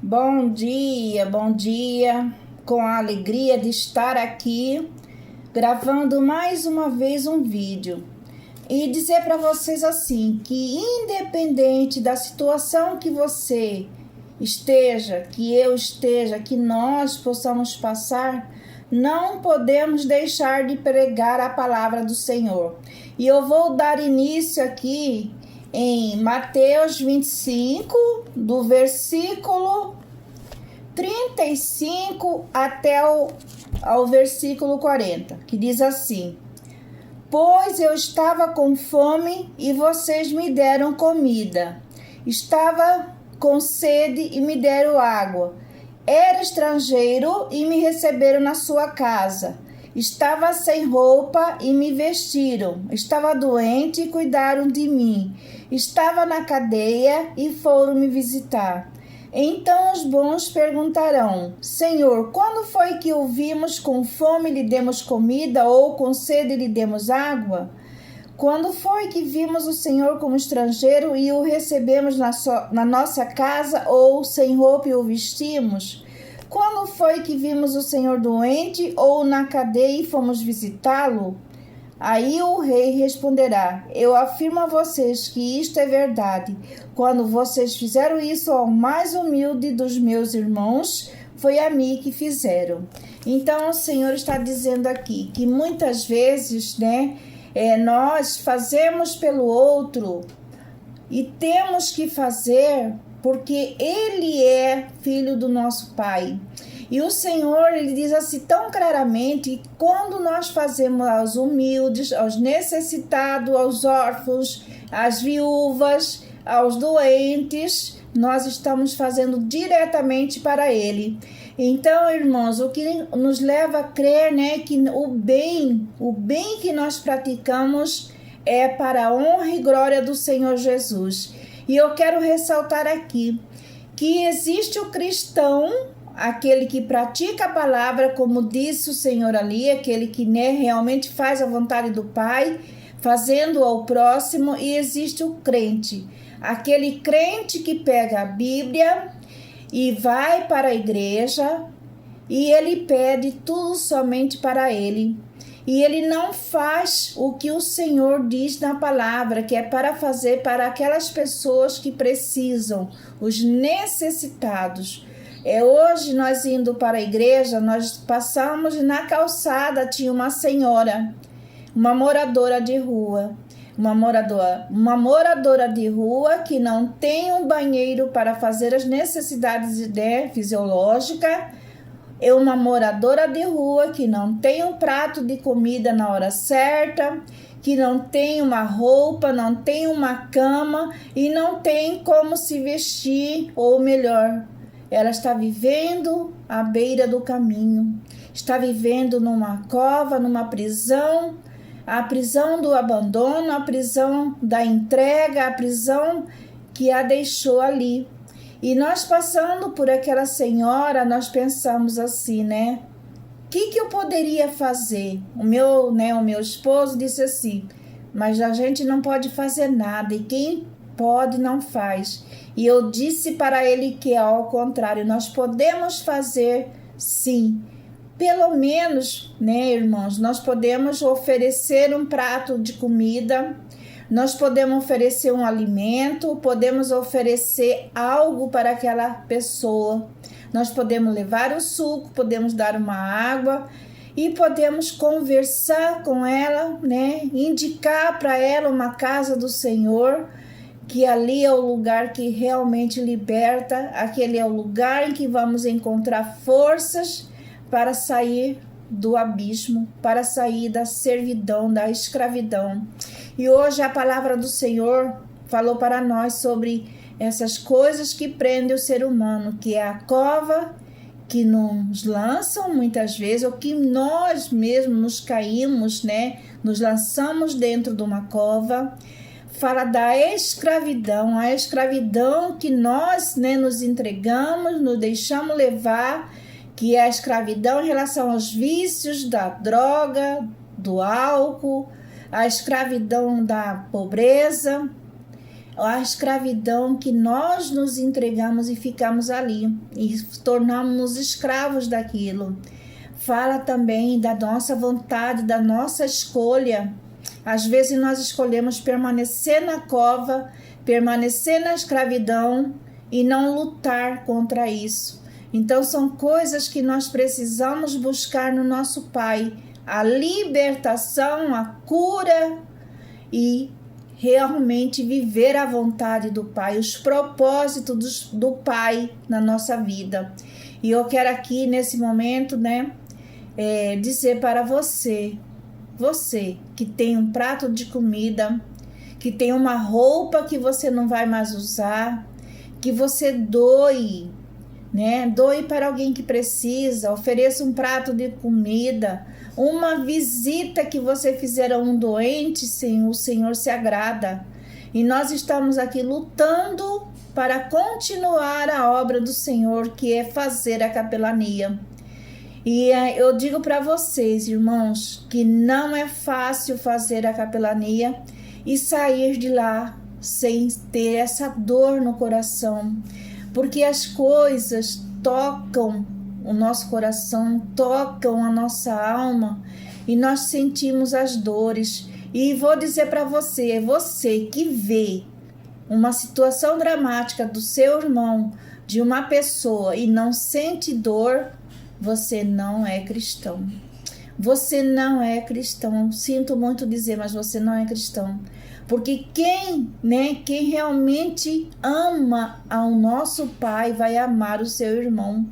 Bom dia, com a alegria de estar aqui gravando mais uma vez um vídeo e dizer para vocês assim, que independente da situação que você esteja, que eu esteja, que nós possamos passar, não podemos deixar de pregar a palavra do Senhor. E eu vou dar início aqui em Mateus 25, do versículo 35 até ao versículo 40, que diz assim: Pois eu estava com fome e vocês me deram comida, estava com sede e me deram água, era estrangeiro e me receberam na sua casa, estava sem roupa e me vestiram, estava doente e cuidaram de mim, estava na cadeia e foram me visitar. Então os bons perguntarão: Senhor, quando foi que o vimos com fome e lhe demos comida, ou com sede e lhe demos água? Quando foi que vimos o Senhor como estrangeiro e o recebemos na nossa casa, ou sem roupa e o vestimos? Quando foi que vimos o Senhor doente ou na cadeia e fomos visitá-lo? Aí o rei responderá: Eu afirmo a vocês que isto é verdade. Quando vocês fizeram isso ao mais humilde dos meus irmãos, foi a mim que fizeram. Então o Senhor está dizendo aqui que muitas vezes, nós fazemos pelo outro e temos que fazer porque ele é filho do nosso Pai. E o Senhor, ele diz assim tão claramente, quando nós fazemos aos humildes, aos necessitados, aos órfãos, às viúvas, aos doentes, nós estamos fazendo diretamente para ele. Então, irmãos, o que nos leva a crer, que o bem que nós praticamos é para a honra e glória do Senhor Jesus. E eu quero ressaltar aqui que existe o cristão, aquele que pratica a palavra, como disse o Senhor ali, aquele que realmente faz a vontade do Pai, fazendo ao próximo, e existe o crente, aquele crente que pega a Bíblia e vai para a igreja e ele pede tudo somente para ele. E ele não faz o que o Senhor diz na palavra, que é para fazer para aquelas pessoas que precisam, os necessitados. Hoje nós indo para a igreja, nós passamos na calçada, tinha uma senhora, uma moradora de rua. Uma moradora de rua que não tem um banheiro para fazer as necessidades fisiológicas. É uma moradora de rua que não tem um prato de comida na hora certa, que não tem uma roupa, não tem uma cama e não tem como se vestir, ou melhor, ela está vivendo à beira do caminho, está vivendo numa cova, numa prisão, a prisão do abandono, a prisão da entrega, a prisão que a deixou ali. E nós passando por aquela senhora, nós pensamos assim, o que eu poderia fazer? O meu esposo disse assim, mas a gente não pode fazer nada, e quem pode não faz. E eu disse para ele que ao contrário, nós podemos fazer sim. Pelo menos, irmãos, nós podemos oferecer um prato de comida, nós podemos oferecer um alimento, podemos oferecer algo para aquela pessoa. Nós podemos levar o suco, podemos dar uma água e podemos conversar com ela, indicar para ela uma casa do Senhor, que ali é o lugar que realmente liberta, aquele é o lugar em que vamos encontrar forças para sair do abismo, para sair da servidão, da escravidão. E hoje a palavra do Senhor falou para nós sobre essas coisas que prendem o ser humano, que é a cova, que nos lançam muitas vezes, ou que nós mesmos nos caímos, nos lançamos dentro de uma cova. Fala da escravidão, a escravidão que nós nos entregamos, nos deixamos levar, que é a escravidão em relação aos vícios da droga, do álcool, a escravidão da pobreza, a escravidão que nós nos entregamos e ficamos ali e tornamos escravos daquilo. Fala também da nossa vontade, da nossa escolha. Às vezes nós escolhemos permanecer na cova, permanecer na escravidão e não lutar contra isso. Então são coisas que nós precisamos buscar no nosso Pai, a libertação, a cura e realmente viver a vontade do Pai, os propósitos do Pai na nossa vida. E eu quero aqui nesse momento, dizer para você que tem um prato de comida, que tem uma roupa que você não vai mais usar, que você doe, doe para alguém que precisa, ofereça um prato de comida, uma visita que você fizer a um doente, sim, o Senhor se agrada. E nós estamos aqui lutando para continuar a obra do Senhor, que é fazer a capelania. E eu digo para vocês, irmãos, que não é fácil fazer a capelania e sair de lá sem ter essa dor no coração, porque as coisas tocam o nosso coração, tocam a nossa alma e nós sentimos as dores. E vou dizer para você que vê uma situação dramática do seu irmão, de uma pessoa e não sente dor, você não é cristão. Você não é cristão. Sinto muito dizer, mas você não é cristão. Porque quem realmente ama ao nosso Pai vai amar o seu irmão.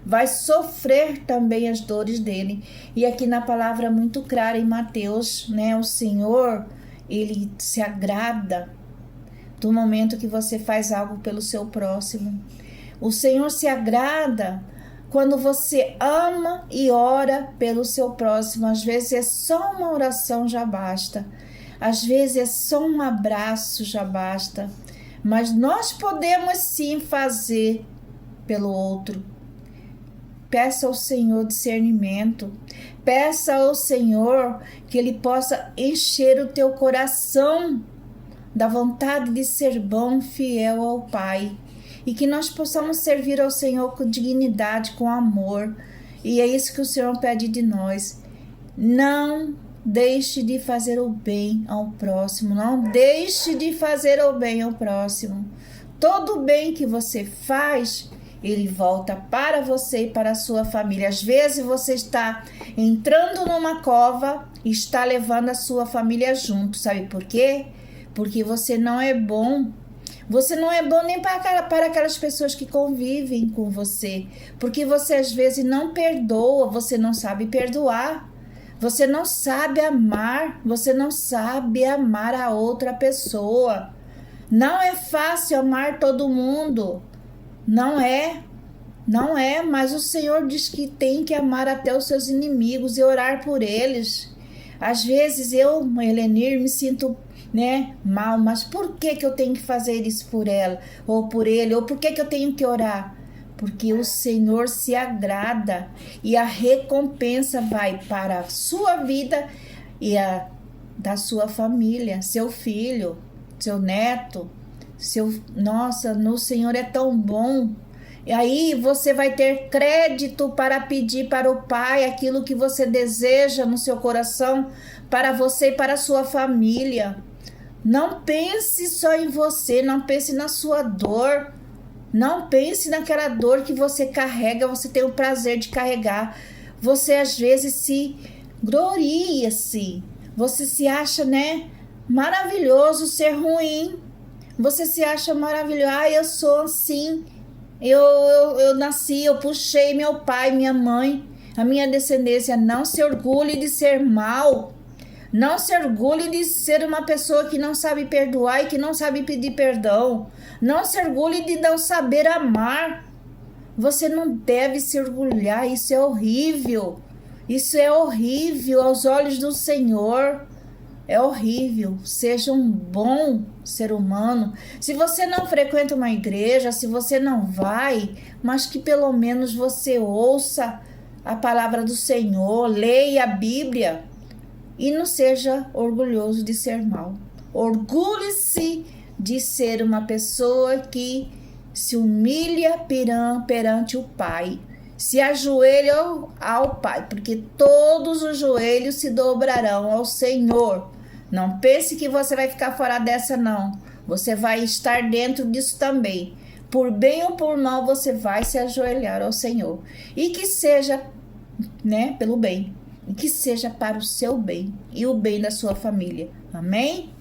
Vai sofrer também as dores dele. E aqui na palavra muito clara em Mateus, o Senhor, ele se agrada do momento que você faz algo pelo seu próximo. O Senhor se agrada quando você ama e ora pelo seu próximo. Às vezes é só uma oração, já basta. Às vezes é só um abraço, já basta. Mas nós podemos sim fazer pelo outro. Peça ao Senhor discernimento. Peça ao Senhor que Ele possa encher o teu coração da vontade de ser bom, fiel ao Pai. E que nós possamos servir ao Senhor com dignidade, com amor. E é isso que o Senhor pede de nós. Não deixe de fazer o bem ao próximo. Não deixe de fazer o bem ao próximo. Todo o bem que você faz, ele volta para você e para a sua família. Às vezes você está entrando numa cova e está levando a sua família junto. Sabe por quê? Porque você não é bom. Você não é bom nem para aquelas pessoas que convivem com você. Porque você às vezes não perdoa, você não sabe perdoar. Você não sabe amar, você não sabe amar a outra pessoa. Não é fácil amar todo mundo. Não é, mas o Senhor diz que tem que amar até os seus inimigos e orar por eles. Às vezes eu, Helenir, me sinto mal, mas por que eu tenho que fazer isso por ela, ou por ele, ou por que eu tenho que orar? Porque o Senhor se agrada e a recompensa vai para a sua vida e a da sua família, seu filho, seu neto, nossa, no Senhor é tão bom. E aí você vai ter crédito para pedir para o Pai aquilo que você deseja no seu coração, para você e para a sua família. Não pense só em você, não pense na sua dor. Não pense naquela dor que você carrega, você tem o prazer de carregar. Você às vezes se gloria-se. Você se acha, maravilhoso ser ruim. Você se acha maravilhoso. Eu sou assim. Eu nasci, eu puxei meu pai, minha mãe, a minha descendência. Não se orgulhe de ser mal. Não se orgulhe de ser uma pessoa que não sabe perdoar e que não sabe pedir perdão. Não se orgulhe de não saber amar. Você não deve se orgulhar, isso é horrível. Isso é horrível aos olhos do Senhor. É horrível. Seja um bom ser humano. Se você não frequenta uma igreja, se você não vai, mas que pelo menos você ouça a palavra do Senhor, leia a Bíblia. E não seja orgulhoso de ser mal. Orgulhe-se de ser uma pessoa que se humilha perante o Pai, se ajoelha ao Pai, porque todos os joelhos se dobrarão ao Senhor. Não pense que você vai ficar fora dessa, não. Você vai estar dentro disso também. Por bem ou por mal, você vai se ajoelhar ao Senhor. E que seja, pelo bem. E que seja para o seu bem e o bem da sua família. Amém?